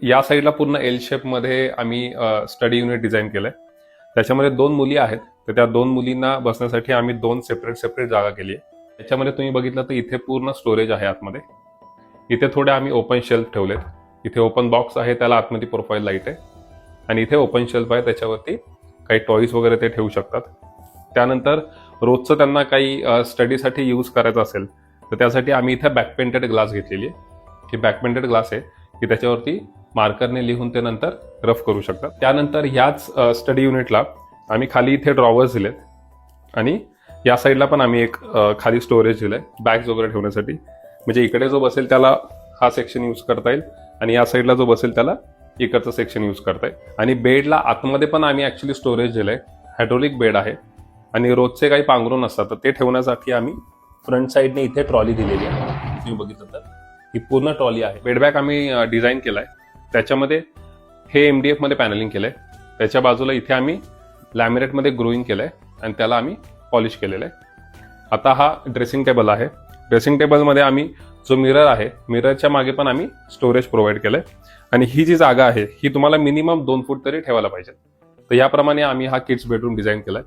या साईडला पूर्ण एल शेपमध्ये आम्ही स्टडी युनिट डिझाईन केलंय. त्याच्यामध्ये 2 मुली आहेत, तर त्या 2 मुलींना बसण्यासाठी आम्ही 2 सेपरेट जागा केली आहे. त्याच्यामध्ये तुम्ही बघितलं तर इथे पूर्ण स्टोरेज आहे आतमध्ये. इथे थोडे आम्ही ओपन शेल्फ ठेवलेत. इथे ओपन बॉक्स आहे, त्याला आतमध्ये प्रोफाईल लाईट आहे, आणि इथे ओपन शेल्फ आहे, त्याच्यावरती काही टॉईज वगैरे ते ठेवू शकतात. त्यानंतर रोजचं त्यांना काही स्टडीसाठी यूज करायचं असेल तर त्यासाठी आम्ही इथे बॅक पेंटेड ग्लास घेतलेली आहे. ही बॅक पेंटेड ग्लास आहे की त्याच्यावरती मार्करने लिहून ते नंतर रफ करू शकतात. त्यानंतर ह्याच स्टडी युनिटला आम्ही खाली इथे ड्रॉवर्स दिलेत, आणि या साईडला पण आम्ही एक खाली स्टोरेज दिलंय बॅग्स वगैरे ठेवण्यासाठी. म्हणजे इकडे जो बसेल त्याला हा सेक्शन यूज करता येईल, आणि या साईडला जो बसेल त्याला इकडचं सेक्शन यूज करता येईल. आणि बेडला आतमध्ये पण आम्ही ऍक्च्युली स्टोरेज दिलंय. हायड्रोलिक बेड आहे, आणि रोजचे काही पांघरून असतात तर ते ठेवण्यासाठी आम्ही फ्रंट साईडने इथे ट्रॉली दिलेली आहे. तुम्ही बघितलं तर ही पूर्ण ट्रॉली आहे. बेडबॅग आम्ही डिझाईन केलाय. त्याच्यामध्ये हे MDF मध्ये पॅनलिंग केलंय. त्याच्या बाजूला इथे आम्ही लॅमिनेटमध्ये ग्रोईंग केलंय, आणि त्याला आम्ही पॉलिश केलेलं आहे. आता हा ड्रेसिंग टेबल आहे. ड्रेसिंग टेबलमध्ये आम्ही जो मिरर आहे, मिररच्या मागे पण आम्ही स्टोरेज प्रोव्हाइड केलंय. आणि ही जी जागा आहे ही तुम्हाला मिनिमम 2 फूट तरी ठेवायला पाहिजे. तर याप्रमाणे आम्ही हा किड्स बेडरूम डिझाईन केलाय.